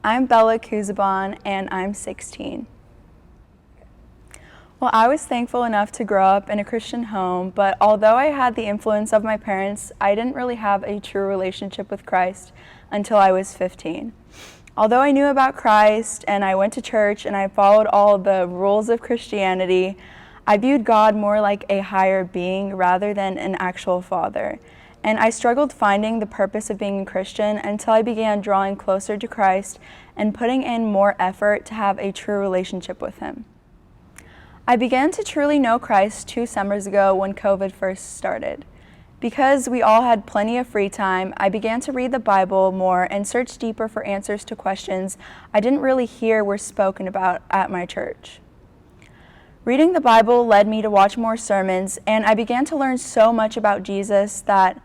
I'm Bella Cuzaban, and I'm 16. Well, I was thankful enough to grow up in a Christian home, but although I had the influence of my parents, I didn't really have a true relationship with Christ until I was 15. Although I knew about Christ and I went to church and I followed all of the rules of Christianity, I viewed God more like a higher being rather than an actual father. And I struggled finding the purpose of being a Christian until I began drawing closer to Christ and putting in more effort to have a true relationship with Him. I began to truly know Christ 2 summers ago when COVID first started. Because we all had plenty of free time, I began to read the Bible more and search deeper for answers to questions I didn't really hear were spoken about at my church. Reading the Bible led me to watch more sermons, and I began to learn so much about Jesus that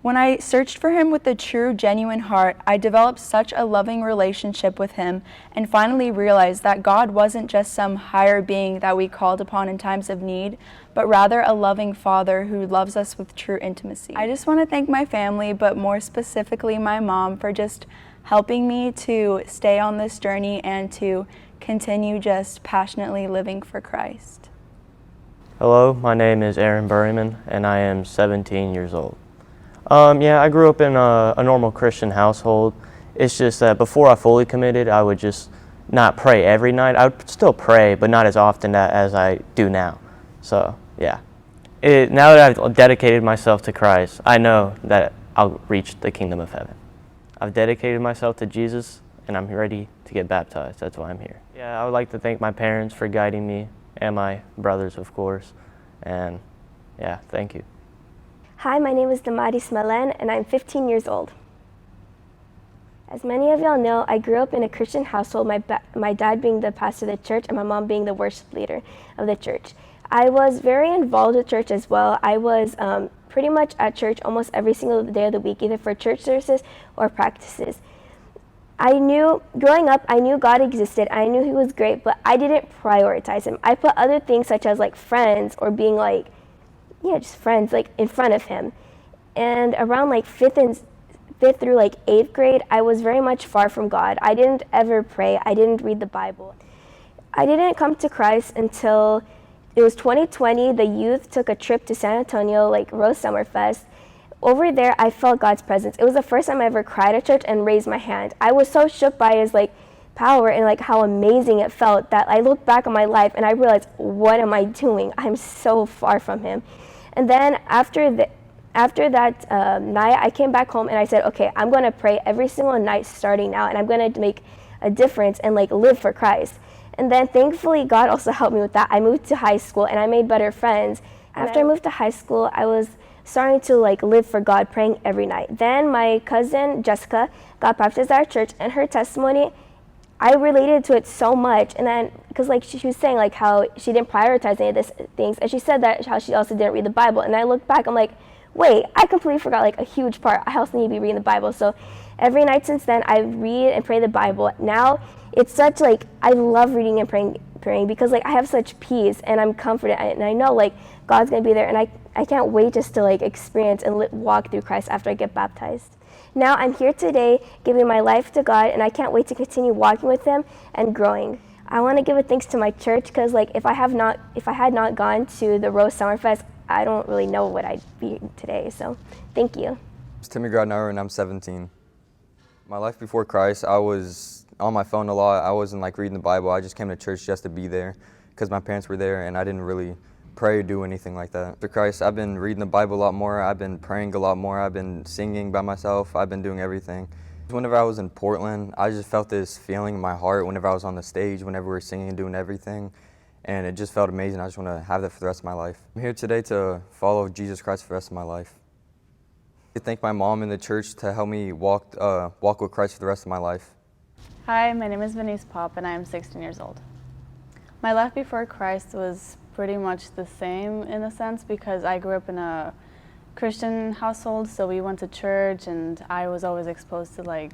when I searched for Him with a true, genuine heart, I developed such a loving relationship with Him and finally realized that God wasn't just some higher being that we called upon in times of need, but rather a loving Father who loves us with true intimacy. I just want to thank my family, but more specifically my mom, for just helping me to stay on this journey and to continue just passionately living for Christ. Hello, my name is berryman, and I am 17 years old. I grew up in a normal Christian household. It's just that before I fully committed, I would just not pray every night. I would still pray, but not as often as I do now. So, yeah. Now that I've dedicated myself to Christ, I know that I'll reach the kingdom of heaven. I've dedicated myself to Jesus, and I'm ready to get baptized. That's why I'm here. Yeah, I would like to thank my parents for guiding me, and my brothers, of course. And, yeah, thank you. Hi, my name is Damaris Melan, and I'm 15 years old. As many of y'all know, I grew up in a Christian household, my dad being the pastor of the church and my mom being the worship leader of the church. I was very involved with church as well. I was pretty much at church almost every single day of the week, either for church services or practices. Growing up, I knew God existed. I knew He was great, but I didn't prioritize Him. I put other things such as like friends or being just friends, in front of Him. And around fifth through 8th grade, I was very much far from God. I didn't ever pray. I didn't read the Bible. I didn't come to Christ until it was 2020. The youth took a trip to San Antonio, Rose Summerfest. Over there, I felt God's presence. It was the first time I ever cried at church and raised my hand. I was so shook by His power and how amazing it felt that I looked back on my life and I realized, what am I doing? I'm so far from Him. And then after that night, I came back home and I said, okay, I'm going to pray every single night starting now, and I'm going to make a difference and live for Christ. And then thankfully, God also helped me with that. I moved to high school and I made better friends. After I moved to high school, I was starting to live for God, praying every night. Then my cousin Jessica got baptized at our church, and her testimony, I related to it so much. And then, because she was saying how she didn't prioritize any of these things, and she said that how she also didn't read the Bible. And I looked back, I'm like, wait, I completely forgot a huge part. I also need to be reading the Bible. So every night since then, I read and pray the Bible. Now it's such I love reading and praying because I have such peace and I'm confident, and I know God's gonna be there, and I can't wait just to experience and walk through Christ after I get baptized. Now I'm here today giving my life to God, and I can't wait to continue walking with Him and growing. I want to give a thanks to my church because if I had not gone to the Rose Summerfest, I don't really know what I'd be today. So thank you. It's Timmy Garner, and I'm 17. My life before Christ, I was on my phone a lot. I wasn't reading the Bible. I just came to church just to be there because my parents were there, and I didn't really pray or do anything like that. After Christ, I've been reading the Bible a lot more. I've been praying a lot more. I've been singing by myself. I've been doing everything. Whenever I was in Portland, I just felt this feeling in my heart whenever I was on the stage, whenever we were singing and doing everything, and it just felt amazing. I just want to have that for the rest of my life. I'm here today to follow Jesus Christ for the rest of my life. I thank my mom and the church to help me walk with Christ for the rest of my life. Hi, my name is Vanessa Pop, and I am 16 years old. My life before Christ was pretty much the same in a sense because I grew up in a Christian household, so we went to church and I was always exposed to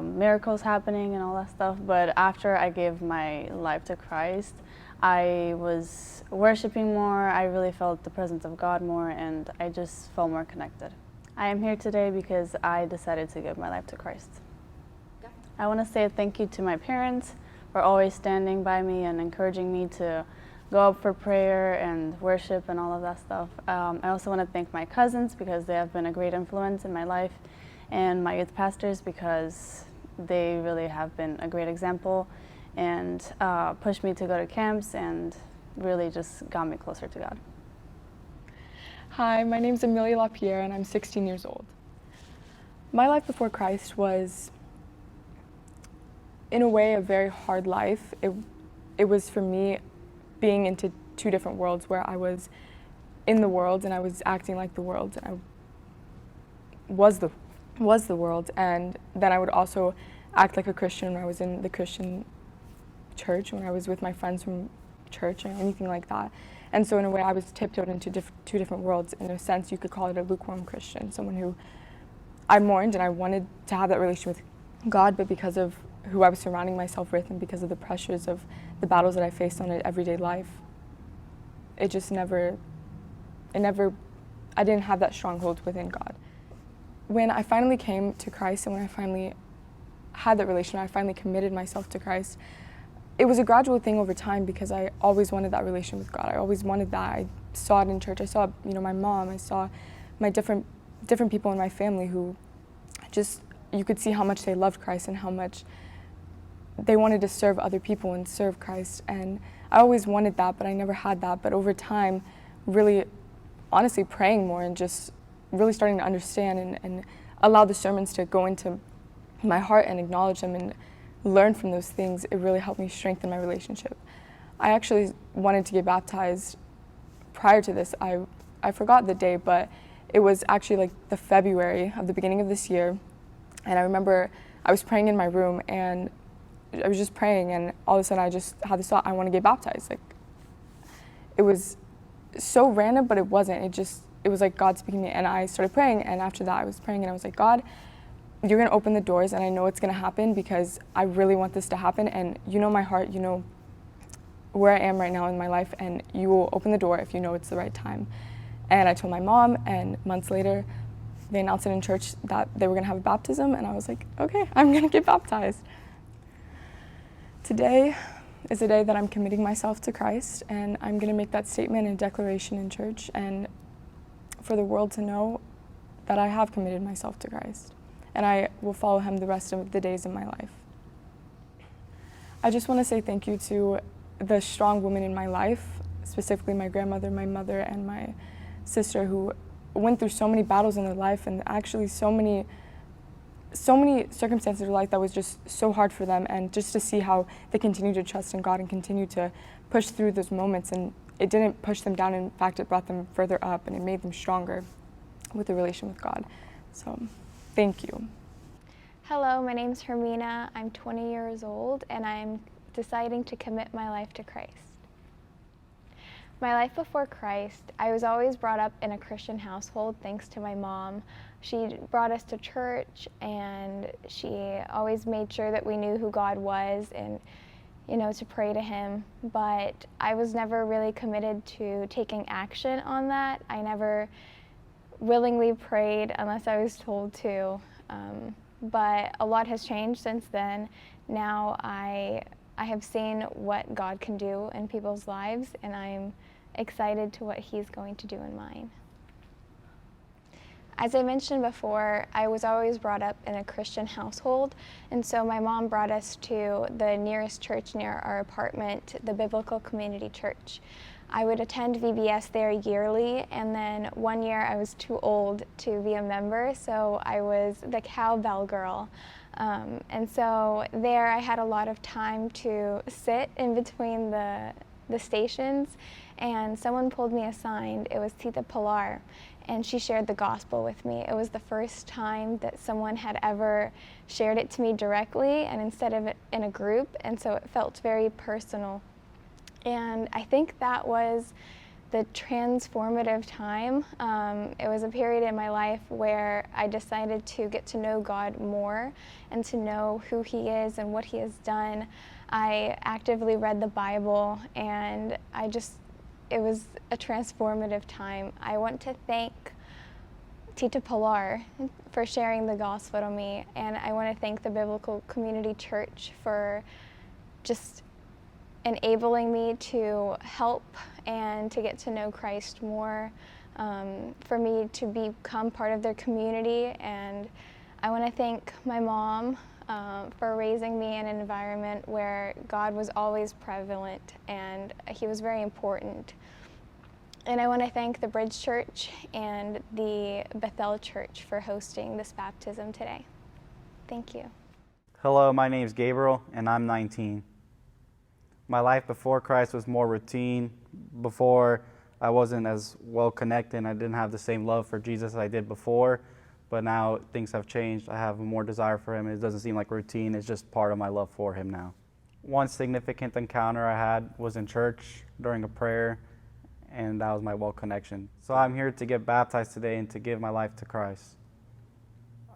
miracles happening and all that stuff. But after I gave my life to Christ, I was worshiping more, I really felt the presence of God more, and I just felt more connected. I am here today because I decided to give my life to Christ. I want to say thank you to my parents for always standing by me and encouraging me to go up for prayer and worship and all of that stuff. I also want to thank my cousins because they have been a great influence in my life, and my youth pastors because they really have been a great example and pushed me to go to camps and really just got me closer to God. Hi, my name is Emilia Lapierre and I'm 16 years old. My life before Christ was, in a way, a very hard life. It was for me being into two different worlds where I was in the world and I was acting like the world. And I was the world, and then I would also act like a Christian when I was in the Christian church, when I was with my friends from church or anything like that. And so in a way I was tiptoed into two different worlds. In a sense you could call it a lukewarm Christian, someone who I mourned and I wanted to have that relationship with God, but because of who I was surrounding myself with and because of the pressures of the battles that I faced on an everyday life, it just I didn't have that stronghold within God. When I finally came to Christ and when I finally had that relationship, I finally committed myself to Christ, it was a gradual thing over time because I always wanted that relationship with God. I always wanted that. I saw it in church. I saw, my mom. I saw my different people in my family who just, you could see how much they loved Christ and how much they wanted to serve other people and serve Christ. And I always wanted that, but I never had that. But over time, really, honestly, praying more and just really starting to understand and allow the sermons to go into my heart and acknowledge them and learn from those things, it really helped me strengthen my relationship. I actually wanted to get baptized prior to this. I forgot the day, but it was actually like the February of the beginning of this year. And I remember I was praying in my room and I was just praying, and all of a sudden I just had this thought, I want to get baptized. Like, it was so random, but it wasn't. It was like God speaking to me, and I started praying, and after that I was praying and I was like, God, you're going to open the doors, and I know it's going to happen because I really want this to happen, and you know my heart, you know where I am right now in my life, and you will open the door if you know it's the right time. And I told my mom, and months later they announced it in church that they were going to have a baptism, and I was like, okay, I'm going to get baptized. Today is the day that I'm committing myself to Christ, and I'm going to make that statement and declaration in church and for the world to know that I have committed myself to Christ, and I will follow him the rest of the days of my life. I just want to say thank you to the strong women in my life, specifically my grandmother, my mother, and my sister, who went through so many battles in their life and actually so many circumstances in their life that was just so hard for them, and just to see how they continue to trust in God and continue to push through those moments, and it didn't push them down. In fact, it brought them further up and it made them stronger with the relation with God. So thank you. Hello, my name's Hermina. I'm 20 years old and I'm deciding to commit my life to Christ. My life before Christ, I was always brought up in a Christian household thanks to my mom. She brought us to church and she always made sure that we knew who God was and, to pray to him. But I was never really committed to taking action on that. I never willingly prayed unless I was told to. But a lot has changed since then. Now I have seen what God can do in people's lives, and I'm excited to what he's going to do in mine. As I mentioned before, I was always brought up in a Christian household, and so my mom brought us to the nearest church near our apartment, the Biblical Community Church. I would attend VBS there yearly, and then one year I was too old to be a member, so I was the cowbell girl. And so there I had a lot of time to sit in between the stations, and someone pulled me aside. It was Tita Pilar, and she shared the gospel with me. It was the first time that someone had ever shared it to me directly and instead of it in a group, and so it felt very personal. And I think that was the transformative time. It was a period in my life where I decided to get to know God more and to know who he is and what he has done. I actively read the Bible, and it was a transformative time. I want to thank Tita Pilar for sharing the gospel to me, and I want to thank the Biblical Community Church for just enabling me to help and to get to know Christ more, for me to become part of their community. And I want to thank my mom for raising me in an environment where God was always prevalent and He was very important. And I want to thank the Bridge Church and the Bethel Church for hosting this baptism today. Thank you. Hello, my name is Gabriel, and I'm 19. My life before Christ was more routine. Before, I wasn't as well connected, and I didn't have the same love for Jesus as I did before. But now things have changed. I have more desire for Him. It doesn't seem like routine. It's just part of my love for Him now. One significant encounter I had was in church during a prayer, and that was my well connection. So I'm here to get baptized today and to give my life to Christ.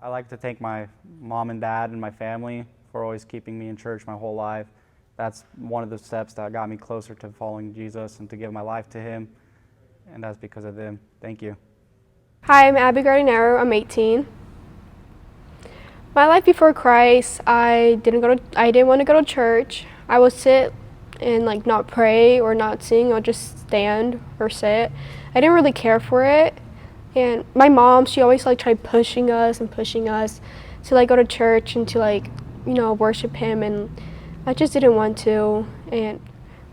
I like to thank my mom and dad and my family for always keeping me in church my whole life. That's one of the steps that got me closer to following Jesus and to give my life to Him, and that's because of them. Thank you. Hi, I'm Abby Gardinero. I'm 18. My life before Christ, I didn't want to go to church. I would sit and not pray or not sing. I'll just stand or sit. I didn't really care for it. And my mom, she always tried pushing us to go to church and to worship Him, and I just didn't want to. And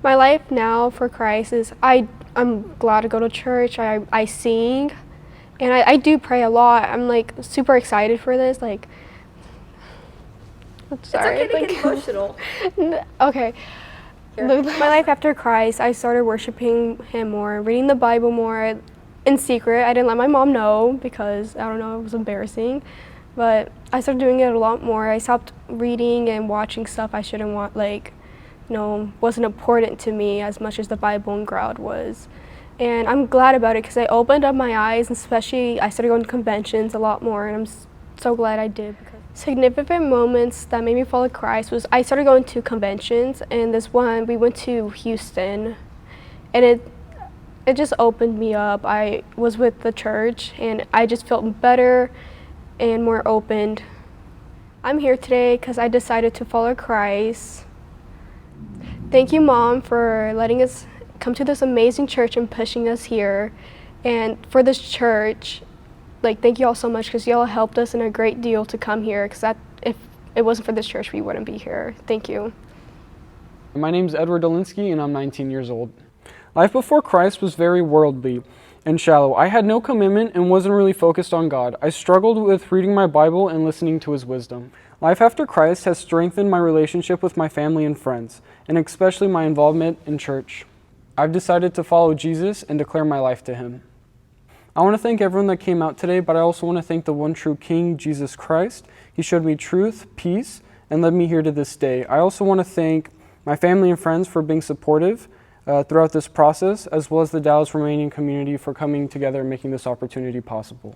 my life now for Christ is I'm glad to go to church. I sing, and I do pray a lot. I'm super excited for this. I'm sorry. It's okay to get emotional. Okay. My life after Christ, I started worshiping Him more, reading the Bible more in secret. I didn't let my mom know because, I don't know, it was embarrassing. But I started doing it a lot more. I stopped reading and watching stuff I shouldn't want, wasn't important to me as much as the Bible and God was. And I'm glad about it because I opened up my eyes, and especially I started going to conventions a lot more, and I'm so glad I did. Significant moments that made me follow Christ was I started going to conventions, and this one we went to Houston, and it just opened me up. I was with the church, and I just felt better and more opened. I'm here today because I decided to follow Christ. Thank you, Mom, for letting us come to this amazing church and pushing us here. And for this church, thank you all so much because you all helped us in a great deal to come here, because if it wasn't for this church, we wouldn't be here. Thank you. My name's Edward Dolinsky, and I'm 19 years old. Life before Christ was very worldly and shallow. I had no commitment and wasn't really focused on God. I struggled with reading my Bible and listening to His wisdom. Life after Christ has strengthened my relationship with my family and friends, and especially my involvement in church. I've decided to follow Jesus and declare my life to Him. I want to thank everyone that came out today, but I also want to thank the one true King, Jesus Christ. He showed me truth, peace, and led me here to this day. I also want to thank my family and friends for being supportive throughout this process, as well as the Dallas Romanian community for coming together and making this opportunity possible.